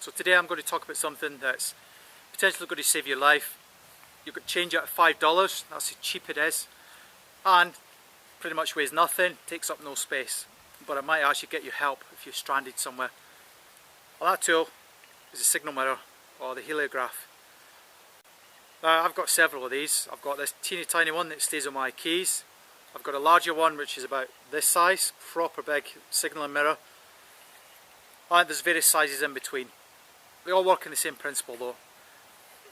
So today I'm going to talk about something that's potentially going to save your life. You could change it at $5, that's how cheap it is, and pretty much weighs nothing, takes up no space, but it might actually get you help if you're stranded somewhere. Well, that tool is a signal mirror, or the heliograph. I've got several of these. I've got this teeny tiny one that stays on my keys. I've got a larger one which is about this size, proper big signalling mirror, and there's various sizes in between. They all work in the same principle though.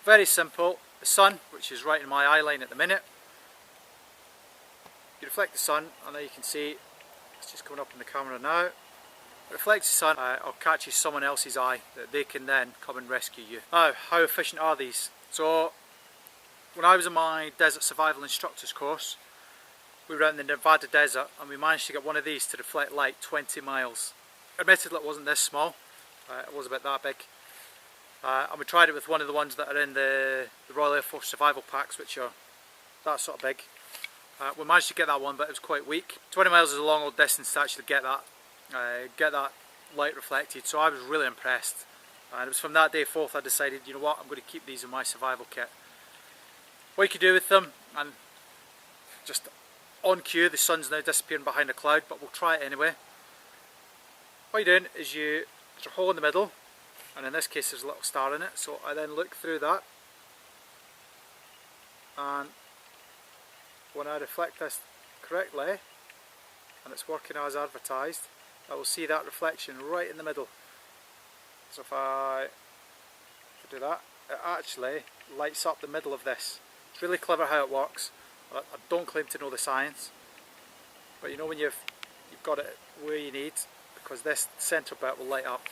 Very simple. The sun, which is right in my eye line at the minute, you reflect the sun, and there you can see it's just coming up in the camera now. It reflects the sun or catches someone else's eye that they can then come and rescue you. Now, how efficient are these? So when I was in my desert survival instructors course, we were out in the Nevada desert and we managed to get one of these to reflect light 20 miles. Admittedly, it wasn't this small, it was about that big. And we tried it with one of the ones that are in the Royal Air Force survival packs, which are that sort of big. We managed to get that one, but it was quite weak. 20 miles is a long old distance to actually get that light reflected, so I was really impressed. And it was from that day forth I decided, you know what, I'm going to keep these in my survival kit. What you can do with them, and just on cue, the sun's now disappearing behind a cloud, but we'll try it anyway. What you're doing is there's a hole in the middle, and in this case there's a little star in it, so I then look through that, and when I reflect this correctly, and it's working as advertised, I will see that reflection right in the middle. So if I do that, it actually lights up the middle of this. It's really clever how it works. I don't claim to know the science, but you know when you've got it where you need, because this centre bit will light up.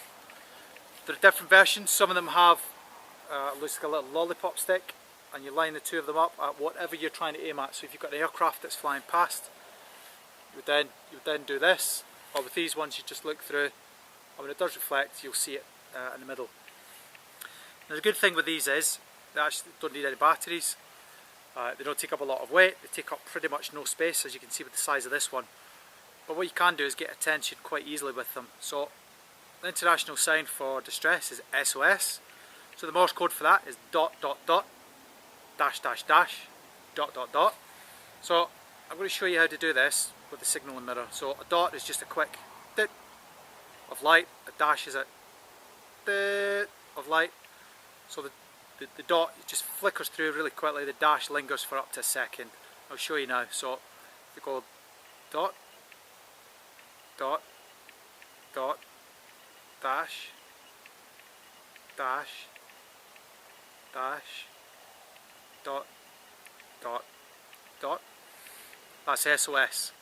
There are different versions. Some of them have looks like a little lollipop stick, and you line the two of them up at whatever you're trying to aim at. So if you've got an aircraft that's flying past, you would then do this, or with these ones you just look through, and when it does reflect you'll see it in the middle. Now the good thing with these is they actually don't need any batteries. They don't take up a lot of weight, they take up pretty much no space, as you can see with the size of this one. But what you can do is get attention quite easily with them. So the international sign for distress is SOS. So the Morse code for that is ... .. So I'm going to show you how to do this with the signalling mirror. So a dot is just a quick dit of light, a dash is a dit of light. So the dot just flickers through really quickly, the dash lingers for up to a second. I'll show you now. So if you go dot, dot, dot, dash, dash, dash, dot, dot, dot, that's SOS.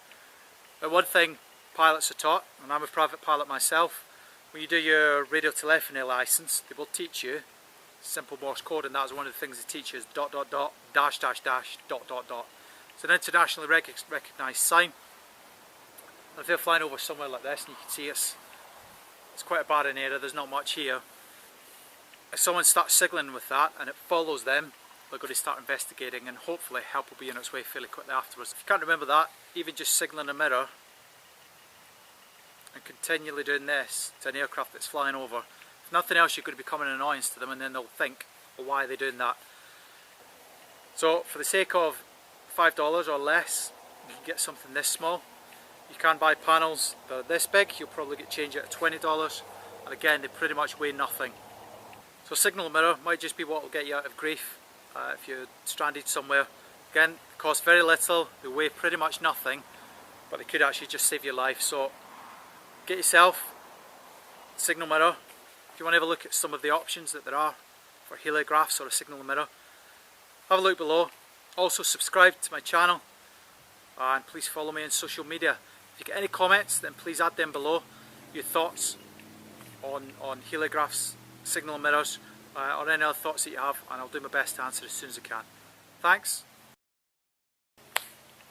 Now one thing pilots are taught, and I'm a private pilot myself, when you do your radio telephony license, they will teach you simple Morse code, and that's one of the things they teach you is ... dash, dash, dash, ... It's an internationally recognised sign. And if they're flying over somewhere like this, and you can see it's quite a barren area, there's not much here. If someone starts signalling with that and it follows them, they're going to start investigating, and hopefully help will be on its way fairly quickly afterwards. If you can't remember that, even just signalling a mirror and continually doing this to an aircraft that's flying over, if nothing else, you're going to become an annoyance to them, and then they'll think, well, why are they doing that? So for the sake of $5 or less, you can get something this small. You can buy panels that are this big. You'll probably get change it at $20, and again they pretty much weigh nothing. So signal mirror might just be what will get you out of grief if you're stranded somewhere. Again, they cost very little, they weigh pretty much nothing, but they could actually just save your life. So get yourself a signal mirror. If you want to have a look at some of the options that there are for heliographs or a signal mirror, have a look below. Also subscribe to my channel, and please follow me on social media. If you get any comments, then please add them below, your thoughts on heliographs, signal mirrors, or any other thoughts that you have, and I'll do my best to answer as soon as I can. Thanks.